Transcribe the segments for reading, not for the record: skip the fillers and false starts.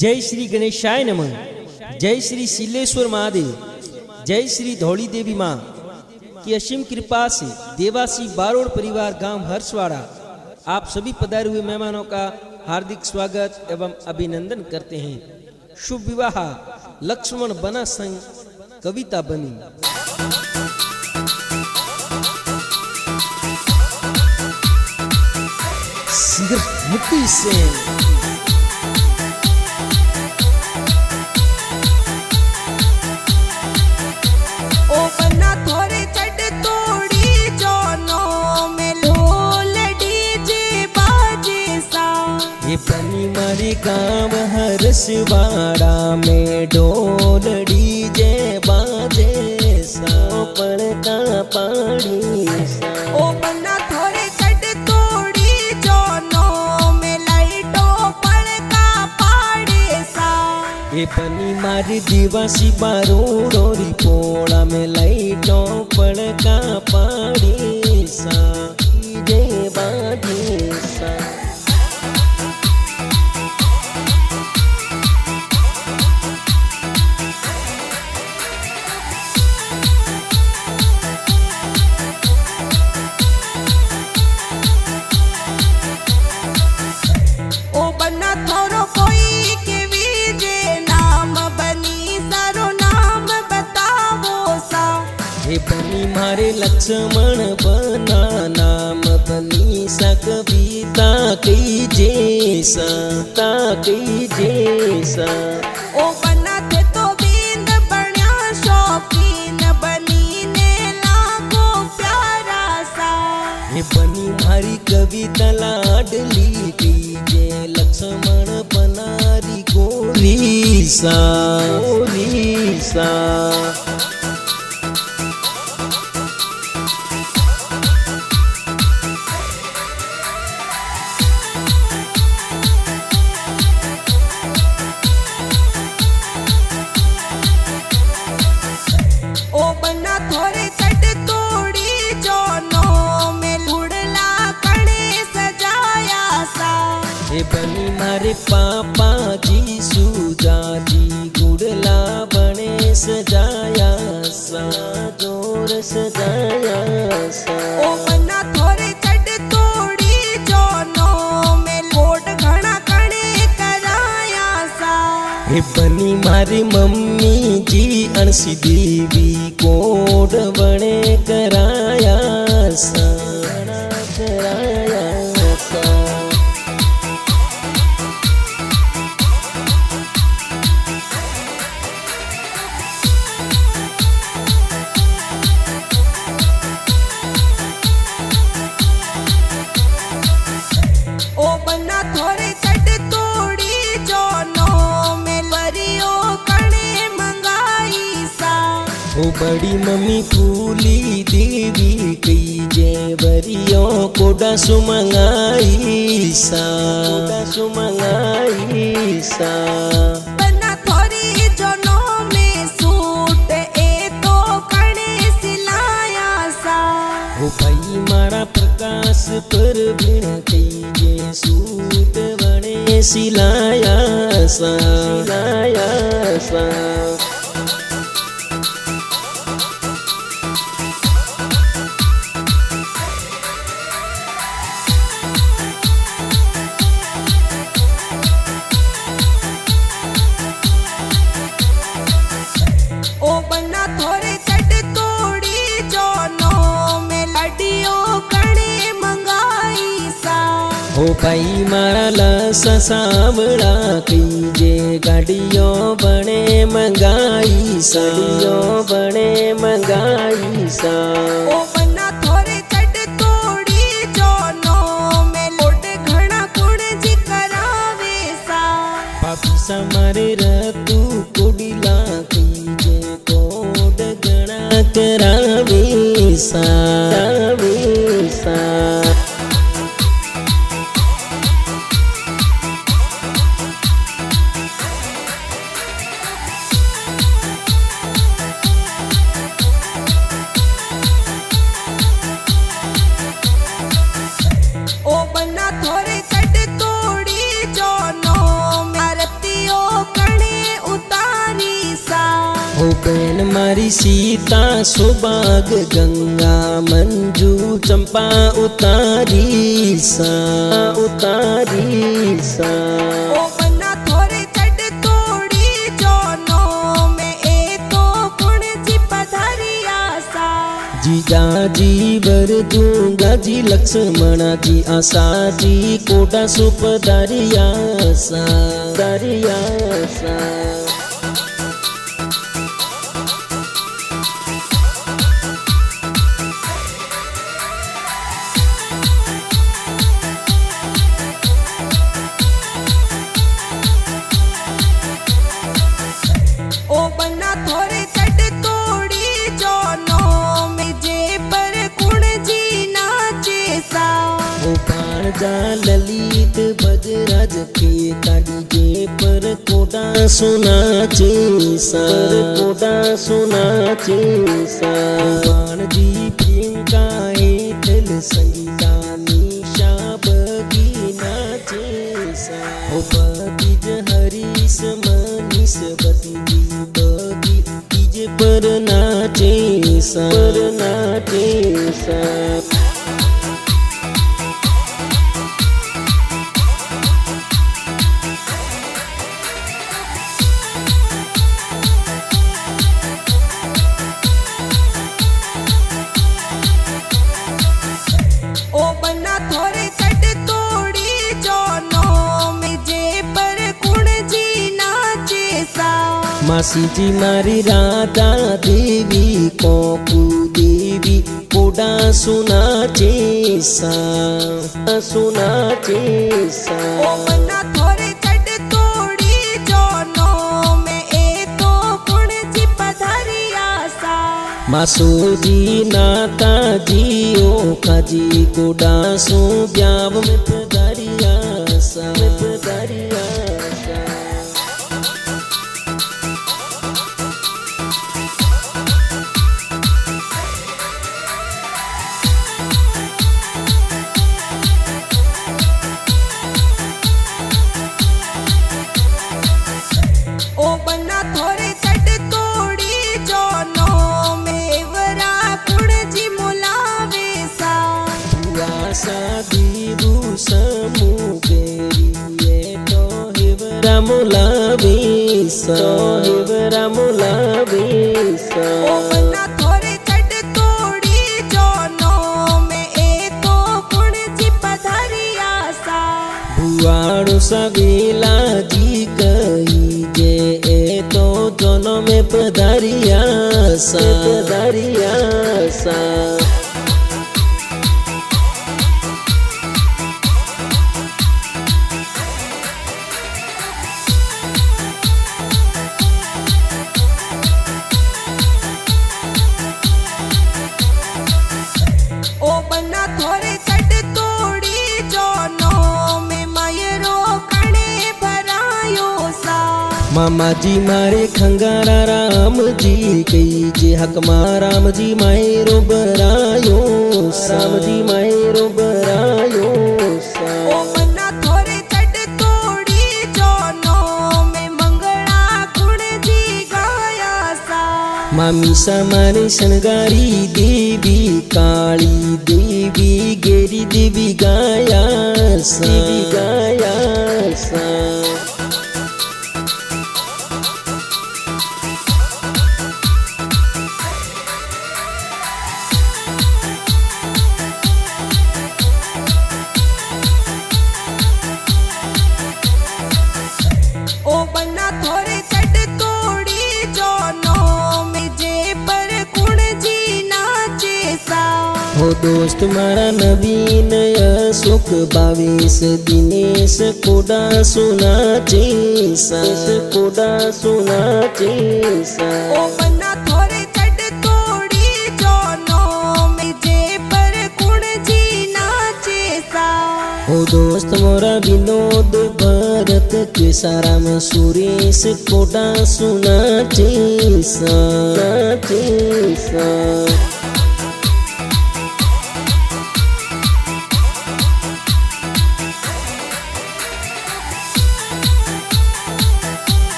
जय श्री गणेशाय नमः। जय श्री शिलेश्वर महादेव। जय श्री धौली देवी माँ की असीम कृपा से देवासी बारोड़ परिवार गांव हर्षवाड़ा आप सभी पधारे हुए मेहमानों का हार्दिक स्वागत एवं अभिनंदन करते हैं। शुभ विवाह लक्ष्मण बना संग कविता बनी। मुक्ति सेन बनी मारी गाँव हर्षवाड़ा में ढोल डीजे बाजे सा पण का पानी सा ओ बन्ना थोड़े चढ़ तोड़ी जोनो में लाइटो पण का पाड़े सा ये बनी मारी दिवासी बारोड़ी पोड़ा में लाइटो पण का पाड़ी सा डीजे बाजे सा बनी मारे लक्ष्मण बना नाम बनी सा कविता कई जैसा ओ बना थे तो बिंद बन्या शौकीन बनी ने लागो प्यारा सा ये बनी मारी कविता लाडली कई जे लक्ष्मण बनारी गोरी सा बनी मारे पापा जी सुजा जी गुड़ला बने सजाया सा जोर सजाया सा ओ बन्ना थोड़े चढ़ तोड़ी जोनो में लोट घना कणे कराया सा हे बनी मारी मम्मी जी अणसी देवी कोड बने कराया सा ओ बड़ी मम्मी फूली देवी कई जे बरियो कोडा सुमंगाई सा बन्ना थोड़ी जोनो में सूट ए तो कणे सिलाया सा ओ भाई मारा प्रकाश पर बिन कई जे सूट बने सिलाया सा ओ भाई मारा लसा सावड़ा कई जे गाड़ियों बने मंगाई सा ओ बन्ना थोड़े चढ़ तोड़ी जोनो में लोट घना कुण जी करावे सा पापी सा मारे रतु कुड़ीला कई जे कोड घना करावे सा ओ बन्ना थोड़े चढ़ तोड़ी जोनो में आरतियों हो बेन मारी सीता सुबाग गंगा मंजू चंपा उतारी सा ओ मन्ना थोड़े चढ़ तोड़ी जोनो में ए तो गुण जी पधारिया सा जीजा जी वर दूंगा जी लक्ष्मणा जी आशा जी कोटा सुप दरिया सा ओ मन्ना थोड़े चढ़ तोड़ी जोनो में जे पर गुण जी नाचे सा वो भाणजा ललित भद्रराज के ताड़ी जे पर कोटा सुनाचे सा भाणजी प्रियंका हेतल संगीता निशा बगी नाचे सा ओ भतीज हरीश मनीष भतीजी बगी तीज पर नाचे सा ओ मन्ना थोड़े चढ़ तोड़ी जोनो में जे पर गुण जी नाचे सा मासी जी मारी राधा देवी कोकू देवी कोडा सुनाचे सा ओ मन्ना थोड़े चढ़ तोड़ी जोनो में ए तो गुण जी पधारिया सा मासूजी नाता जी ओ काजी कोडा सु ब्याव में पधारिया सा ओ मन्ना थोड़े चढ़ तोड़ी जोनो में वरा गुण जी मुलावे सा आशा दीरू समू बेरी ये तो हिवरा मुलावे सा ओ मन्ना थोड़े चढ़ तोड़ी जोनो में ए तो गुण जी पधारिया सा बुआड़ो सवेला जी कही जे ए तो दोनों में पधारिया सा ओ मन्ना थोड़े चढ़ तोड़ी जोनो में मायरो कणे भरायो सा मामा जी मारे खंगारा राम जी कई जे हक मा राम जी मायरो बरायो सा ओ मन्ना थोड़े चढ़ तोड़ी जोनो में मंगला गुण जी गाया सा मामी समारे शनगारी देवी काली देवी गेरी देवी गाया सा ओ मन्ना थोड़े चढ़ तोड़ी जोनो में जे पर गुण जी नाचे सा हो दोस्त मारा नवीन सुख बावीस दिनेश कोडा सुनाचे सा ओ मन्ना थोड़े चढ़ तोड़ी जोनो में जे पर गुण जी नाचे सा हो दोस्त मोरा विनोद भरत के साराम सुरेश कोडा सुनाचे सा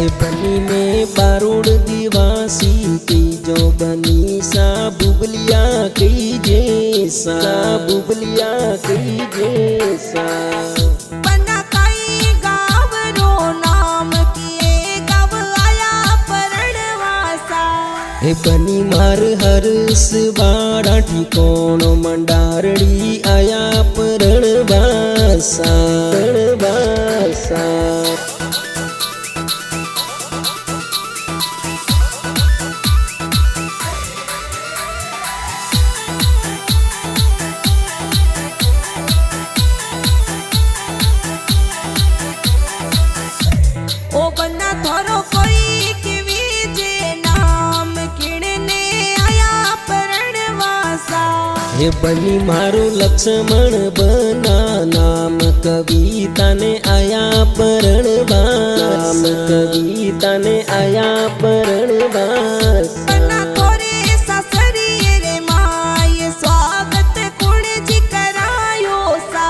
हे बनी में बारोड़ दिवासी की जो बनी सा बुबलिया की जैसा बुबलिया की जैसा बना कई गावरो नाम किए गव आया परणवासा हे बनी मार हरस वाड़ा ठिकोण मंडारड़ी आया परणवासा परणवासा ओ बन्ना थोरो कोई किवी जे नाम किणने आया परणवासा हे बनी मारो लक्ष्मण बना नाम कविता ने आया परणवास कविता ने आया परणवास बन्ना थोरे सासरी रे माय स्वागत कुण जी करायो सा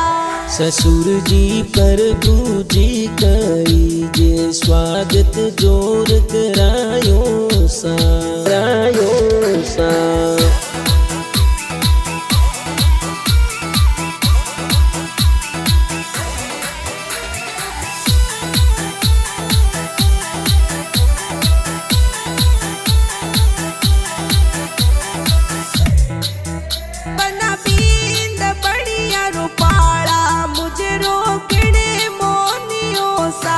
ससुर जी प्रभु जी कई जे स्वागत जोर करायो सा करायो सा बना बींद बढ़िया रूपाला मुझे रोकने मोनियो सा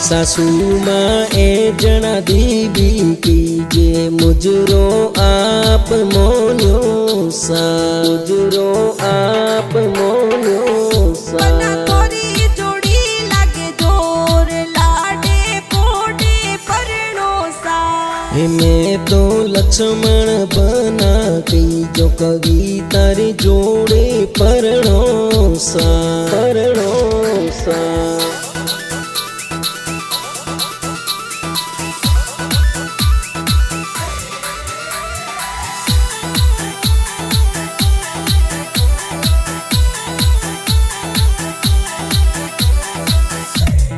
सासू माँ ए जना देवी की जे मुजरो आप मोन्यो सा मुजरो आप मोन्यो सा बना थोरी जोड़ी लागे जोर लाडे कोडे परनो सा हे मैं तो लक्ष्मण बना की जो कविता रे जोड़े परणो सा परणो सा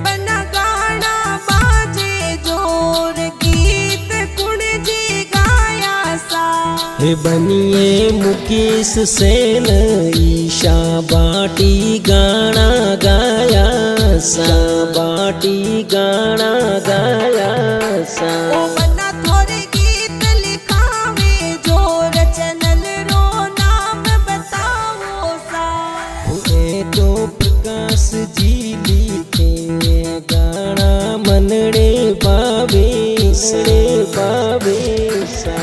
बना गाना बाजे जोर गीत कुण जी गाया सा हे बनिए मुकेश सेन ईशा बाटी गाना गाया सा बाटी गाना गाया सा ओ बना थोरे गीत लिखावे जोर चैनल रो नाम बताओ सा ए तो प्रकाश जी लिखे गाना मनड़े बावे सा